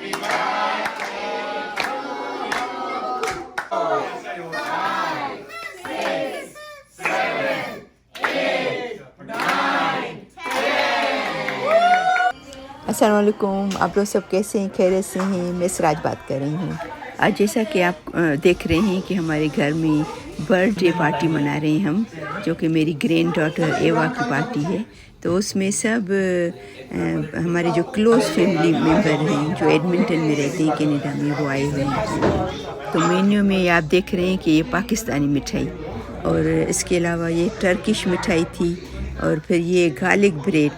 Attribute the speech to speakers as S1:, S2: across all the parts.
S1: अस्सलाम वालेकुम। आप लोग सब कैसे हैं? खैरियत से हैं? मैं सिराज बात कर रही हूँ। आज जैसा कि आप देख रहे हैं कि हमारे घर में बर्थडे पार्टी मना रहे हैं हम, जो कि मेरी ग्रैंड डॉटर एवा की पार्टी है। तो उसमें सब हमारे जो क्लोज़ फैमिली मेम्बर हैं जो एडमिंटन में रहते हैं कनाडा में, वो आए हुए हैं। तो मेन्यू में आप देख रहे हैं कि ये पाकिस्तानी मिठाई और इसके अलावा ये टर्किश मिठाई थी और फिर ये गार्लिक ब्रेड,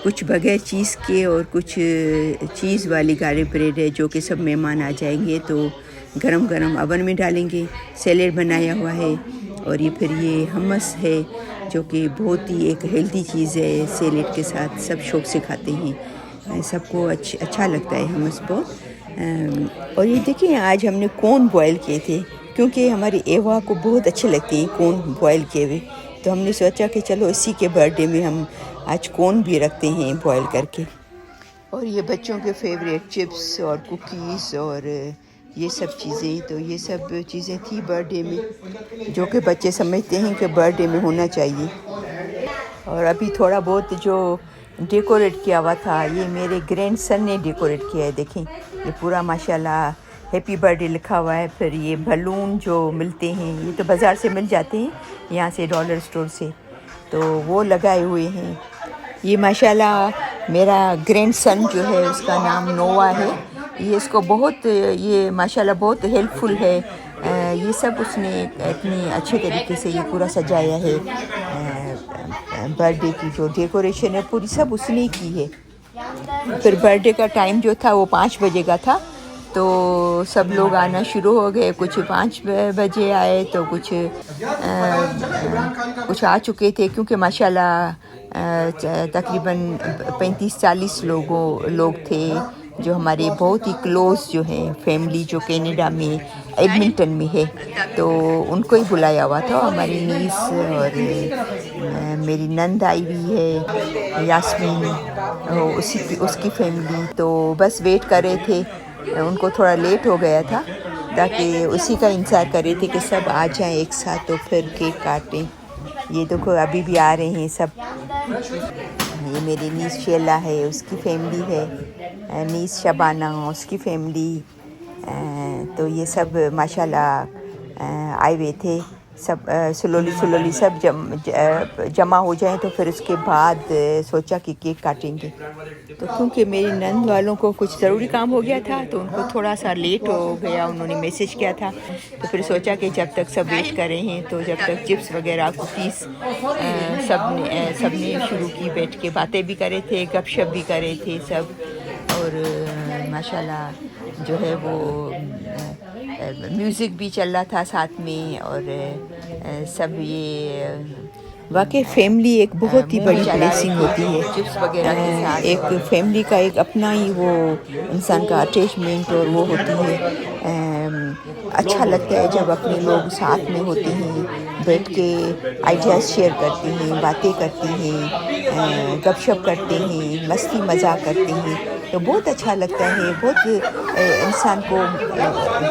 S1: कुछ बगैर चीज़ के और कुछ चीज़ वाली गार्लिक ब्रेड है जो कि सब मेहमान आ जाएंगे तो गरम गरम अवन में डालेंगे। सैलेड बनाया हुआ है और ये फिर ये हमस है जो कि बहुत ही एक हेल्दी चीज़ है। सैलेड के साथ सब शौक से खाते हैं, सबको अच्छा लगता है हमस बहुत। और ये देखिए आज हमने कोन बॉयल किए थे क्योंकि हमारी एवा को बहुत अच्छे लगते हैं कोन बॉयल किए हुए। तो हमने सोचा कि चलो इसी के बर्थडे में हम आज कोन भी रखते हैं बॉयल करके। और ये बच्चों के फेवरेट चिप्स और कुकीज़ और ये सब चीज़ें, तो ये सब चीज़ें थी बर्थडे में जो कि बच्चे समझते हैं कि बर्थडे में होना चाहिए। और अभी थोड़ा बहुत जो डेकोरेट किया हुआ था ये मेरे ग्रैंडसन ने डेकोरेट किया है। देखें ये पूरा माशाल्लाह हैप्पी बर्थडे लिखा हुआ है। फिर ये बलून जो मिलते हैं ये तो बाज़ार से मिल जाते हैं, यहाँ से डॉलर स्टोर से, तो वो लगाए हुए हैं। ये माशाल्लाह मेरा ग्रैंडसन जो है उसका नाम नोवा है। ये इसको बहुत ये माशाल्लाह बहुत हेल्पफुल है। ये सब उसने इतनी अच्छे तरीके से ये पूरा सजाया है। बर्थडे की जो डेकोरेशन है पूरी सब उसने की है। फिर बर्थडे का टाइम जो था वो 5 बजे का था, तो सब लोग आना शुरू हो गए। कुछ 5 बजे आए तो कुछ आ चुके थे क्योंकि माशाल्लाह तकरीबन 35-40 लोग थे जो हमारे बहुत ही क्लोज़ जो हैं फैमिली जो कनाडा में एडमिंटन में है, तो उनको ही बुलाया हुआ था। हमारी नीस और मेरी नंद आई हुई है यास्मीन, उसकी फैमिली, तो बस वेट कर रहे थे। उनको थोड़ा लेट हो गया था ताकि उसी का इंतज़ार कर रहे थे कि सब आ जाएं एक साथ तो फिर केक काटें। ये देखो अभी भी आ रहे हैं सब। ये मेरी नीस शेला है उसकी फैमिली है, नीस शबाना उसकी फैमिली, तो ये सब माशाल्लाह आए हुए थे। सब स्लोली सब जमा हो जाएं तो फिर उसके बाद सोचा कि केक काटेंगे। तो क्योंकि मेरी नंद वालों को कुछ ज़रूरी काम हो गया था तो उनको थोड़ा सा लेट हो गया, उन्होंने मैसेज किया था, तो फिर सोचा कि जब तक सब वेट कर रहे हैं तो जब तक चिप्स वगैरह कुकीज़ सबने शुरू की, बैठ के बातें भी कर रहे थे, गपशप भी कर रहे थे सब। और माशाल्लाह जो है वो म्यूज़िक भी चल रहा था साथ में। और सब ये वाकई फैमिली एक बहुत ही बड़ी ब्लेसिंग होती है। चिप्स वगैरह के साथ एक फैमिली का एक अपना ही वो इंसान का अटैचमेंट और वो होती है। अच्छा लगता है जब अपने लोग साथ में होते हैं, बैठ के आइडियाज़ शेयर करते हैं, बातें करते हैं, गपशप करते हैं, मस्ती मज़ाक करते हैं, तो बहुत अच्छा लगता है। बहुत इंसान को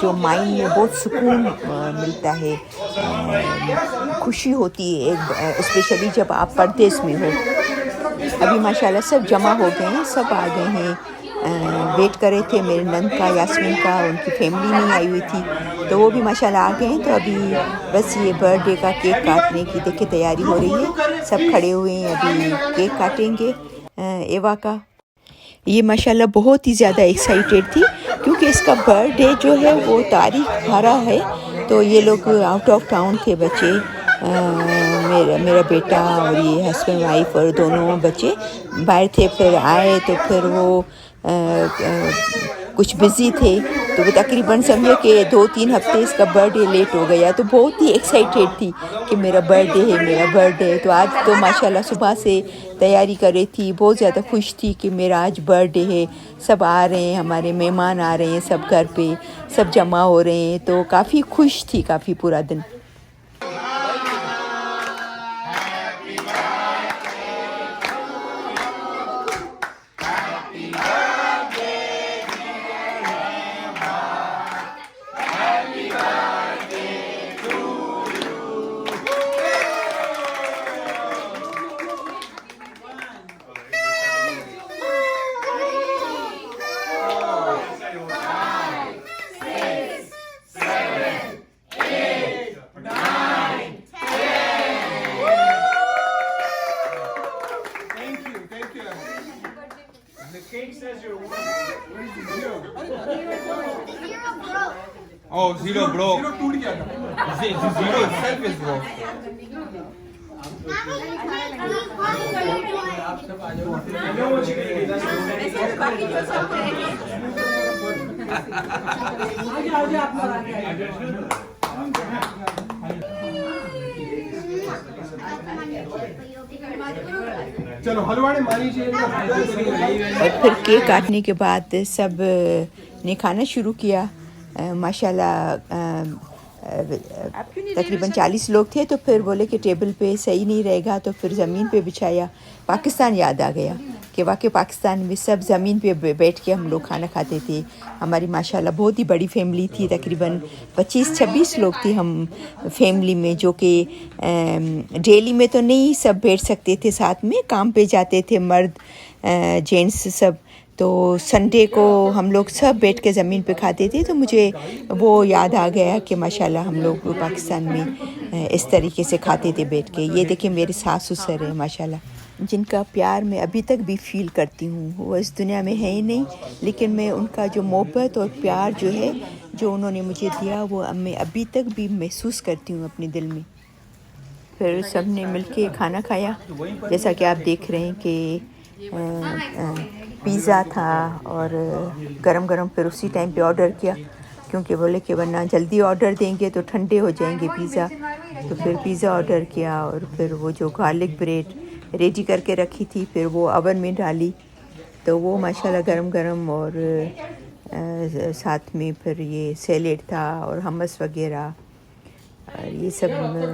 S1: जो माइंड में बहुत सुकून मिलता है, खुशी होती है एक, स्पेशली जब आप परदेश में हो। अभी माशाल्लाह सब जमा हो गए हैं, सब आ गए हैं। वेट कर रहे थे मेरे नंद का, यास्मीन का, उनकी फैमिली नहीं आई हुई थी तो वो भी माशाल्लाह आ गए हैं। तो अभी बस ये बर्थडे का केक काटने की देखिए तैयारी हो रही है, सब खड़े हुए हैं, अभी केक काटेंगे एवा का। ये माशाल्लाह बहुत ही ज़्यादा एक्साइटेड थी क्योंकि इसका बर्थडे जो है वो तारीख 12 है, तो ये लोग आउट ऑफ टाउन थे बच्चे, मेरा बेटा और ये हस्बैंड वाइफ और दोनों बच्चे बाहर थे। फिर आए तो फिर वो कुछ बिज़ी थे, तो वो तकरीबन समझो कि 2-3 हफ्ते इसका बर्थडे लेट हो गया, तो बहुत ही एक्साइटेड थी कि मेरा बर्थडे है। तो आज तो माशाल्लाह सुबह से तैयारी कर रही थी, बहुत ज़्यादा खुश थी कि मेरा आज बर्थडे है, सब आ रहे हैं, हमारे मेहमान आ रहे हैं, सब घर पे सब जमा हो रहे हैं, तो काफ़ी खुश थी काफ़ी पूरा दिन।
S2: Oh, zero broke. Zero itself is broke.
S3: चलो हलवाने मानी
S1: और फिर केक काटने के बाद सब ने खाना शुरू किया। माशाल्लाह तकरीबन 40 लोग थे, तो फिर बोले कि टेबल पे सही नहीं रहेगा, तो फिर ज़मीन पे बिछाया। पाकिस्तान याद आ गया कि वाकई पाकिस्तान में सब ज़मीन पे बैठ के हम लोग खाना खाते थे। हमारी माशाल्लाह बहुत ही बड़ी फैमिली थी, तकरीबन 25-26 लोग थे हम फैमिली में, जो कि डेली में तो नहीं सब बैठ सकते थे, साथ में काम पे जाते थे मर्द जेंट्स सब। तो संडे को हम लोग सब बैठ के ज़मीन पे खाते थे। तो मुझे वो याद आ गया कि माशाल्लाह हम लोग पाकिस्तान में इस तरीके से खाते थे बैठ के। ये देखिए मेरे सास ससुर है माशाल्लाह, जिनका प्यार मैं अभी तक भी फ़ील करती हूँ। वो इस दुनिया में है ही नहीं, लेकिन मैं उनका जो मोहब्बत और प्यार जो है, जो उन्होंने मुझे दिया, वो मैं अभी तक भी महसूस करती हूँ अपने दिल में। फिर सब ने मिल के खाना खाया। जैसा कि आप देख रहे हैं कि पिज़्ज़ा था और गरम गरम फिर उसी टाइम पे ऑर्डर किया, क्योंकि बोले कि वरना जल्दी ऑर्डर देंगे तो ठंडे हो जाएंगे पिज़्ज़ा। तो फिर पिज़्ज़ा ऑर्डर किया और फिर वो जो गार्लिक ब्रेड रेडी करके रखी थी, फिर वो ओवन में डाली, तो वो माशाल्लाह गरम गरम। और साथ में फिर ये सैलेड था और हमस वगैरह, और ये सब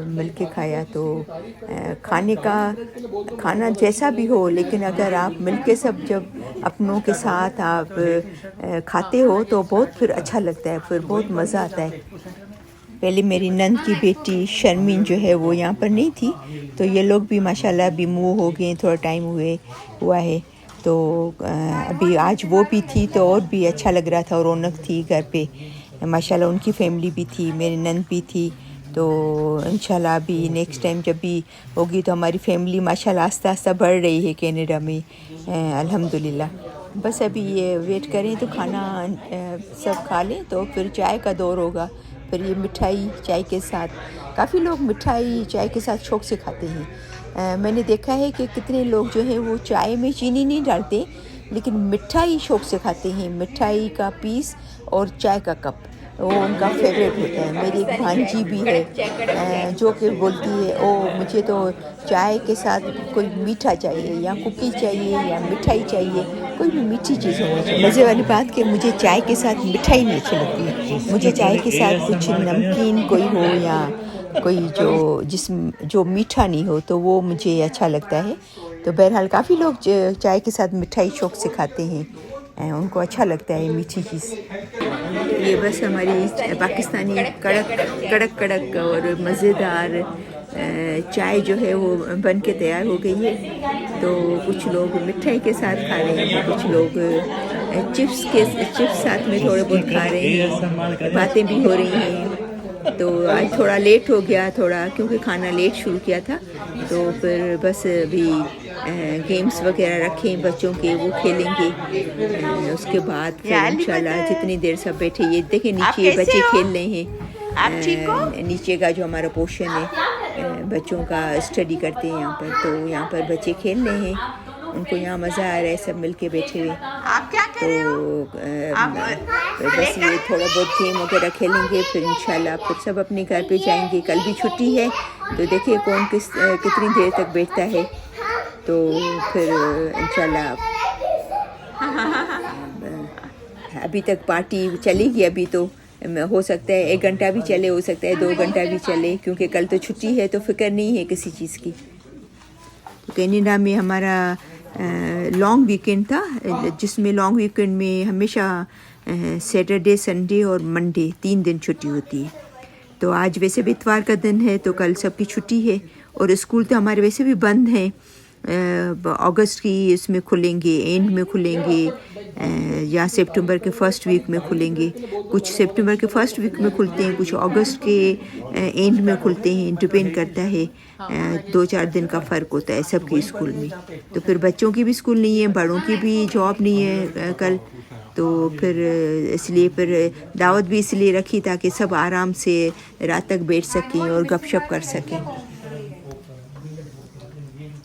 S1: मिल के खाया। तो खाना जैसा भी हो, लेकिन अगर आप मिल के सब जब अपनों के साथ आप खाते हो तो बहुत फिर अच्छा लगता है, फिर बहुत मज़ा आता है। पहले मेरी नंद की बेटी शर्मीन जो है वो यहाँ पर नहीं थी, तो ये लोग भी माशाल्लाह अभी मूव हो गए, थोड़ा टाइम हुआ है। तो अभी आज वो भी थी, तो और भी अच्छा लग रहा था, और रौनक थी घर पे माशाल्लाह। उनकी फैमिली भी थी, मेरी नंद भी थी। तो इंशाल्लाह अभी नेक्स्ट टाइम जब भी होगी तो हमारी फैमिली माशाल्लाह आस्ता आस्ता बढ़ रही है कनाडा में, अल्हम्दुलिल्लाह। बस अभी ये वेट करें तो खाना सब खा लें, तो फिर चाय का दौर होगा। फिर ये मिठाई चाय के साथ, काफ़ी लोग मिठाई चाय के साथ शौक़ से खाते हैं। मैंने देखा है कि कितने लोग जो हैं वो चाय में चीनी नहीं डालते, लेकिन मिठाई शौक़ से खाते हैं। मिठाई का पीस और चाय का कप वो उनका फेवरेट होता है। मेरी एक भांजी भी है जो कि बोलती है, ओ मुझे तो चाय के साथ कोई मीठा चाहिए, या कुकी चाहिए, या मिठाई चाहिए, कोई भी मीठी चीज़ होनी चाहिए। मज़े वाली बात कि मुझे चाय के साथ मिठाई नहीं अच्छी लगती, मुझे चाय के साथ कुछ नमकीन कोई हो, या कोई जो मीठा नहीं हो, तो वो मुझे अच्छा लगता है। तो बहरहाल काफ़ी लोग चाय के साथ मिठाई शौक़ से खाते हैं, उनको अच्छा लगता है मीठी चीज़। ये बस हमारी पाकिस्तानी कड़क और मज़ेदार चाय जो है वो बन के तैयार हो गई है। तो कुछ लोग मिठाई के साथ खा रहे हैं, कुछ लोग चिप्स साथ में थोड़े बहुत खा रहे हैं, बातें भी हो रही हैं। तो आज थोड़ा लेट हो गया, क्योंकि खाना लेट शुरू किया था। तो फिर बस अभी गेम्स वगैरह रखें बच्चों के, वो खेलेंगे। उसके बाद फिर इंशाल्लाह जितनी देर सब बैठे, ये देखें नीचे बच्चे खेल रहे हैं। आप ठीक हो? नीचे का जो हमारा पोर्शन है बच्चों का, स्टडी करते हैं यहाँ पर, तो यहाँ पर बच्चे खेल रहे हैं, उनको यहाँ मज़ा आ रहा है, सब मिल के बैठे हुए। आप क्या कर रहे हो? बस ये थोड़ा बहुत गेम वगैरह खेलेंगे, फिर इंशाल्लाह फिर सब अपने घर पे जाएंगे। कल भी छुट्टी है, तो देखिए कौन कितनी देर तक बैठता है। तो फिर इंशाल्लाह अभी तक पार्टी चलेगी। अभी तो हो सकता है 1 घंटा भी चले, हो सकता है 2 घंटा भी चले, क्योंकि कल तो छुट्टी है, तो फिक्र नहीं है किसी चीज़ की। तो कनाडा में हमारा लॉन्ग वीकेंड था, जिसमें लॉन्ग वीकेंड में हमेशा सैटरडे, संडे और मंडे 3 दिन छुट्टी होती है। तो आज वैसे भी इतवार का दिन है, तो कल सबकी छुट्टी है, और स्कूल तो हमारे वैसे भी बंद हैं। अगस्त की इसमें खुलेंगे, एंड में खुलेंगे, या सितंबर के फर्स्ट वीक में खुलेंगे। कुछ सितंबर के फर्स्ट वीक में खुलते हैं, कुछ अगस्त के एंड में खुलते हैं, डिपेंड करता है। 2-4 दिन का फ़र्क होता है सबके स्कूल में। तो फिर बच्चों की भी स्कूल नहीं है, बड़ों की भी जॉब नहीं है कल, तो फिर इसलिए फिर दावत भी इसलिए रखी ताकि सब आराम से रात तक बैठ सकें और गपशप कर सकें।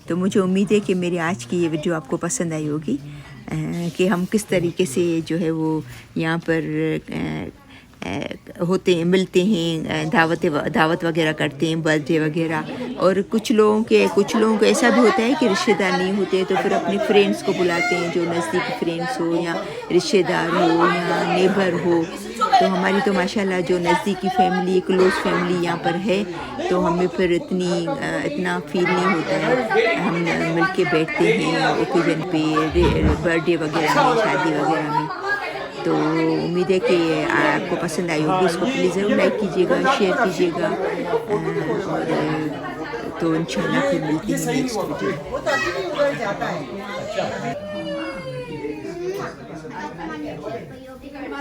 S1: तो मुझे उम्मीद है कि मेरी आज की ये वीडियो आपको पसंद आई होगी कि हम किस तरीके से जो है वो यहाँ पर होते हैं, मिलते हैं, दावत वगैरह करते हैं, बर्थडे वगैरह। और कुछ लोगों को ऐसा भी होता है कि रिश्तेदार नहीं होते तो फिर अपने फ्रेंड्स को बुलाते हैं, जो नज़दीकी फ्रेंड्स हो या रिश्तेदार हो या नेबर हो। तो हमारी तो माशाल्लाह जो नज़दीकी फैमिली, क्लोज़ फैमिली यहाँ पर है, तो हमें फिर इतना फील नहीं होता है। हम मिल के बैठते हैं ओकेजन पे, बर्थडे वगैरह में, शादी वगैरह में। तो उम्मीद है कि आपको पसंद आई होगी। इसको प्लीज़ ज़रूर लाइक कीजिएगा, शेयर कीजिएगा और तो इंशाल्लाह फिर मिलती हैं नेक्स्ट वीडियो।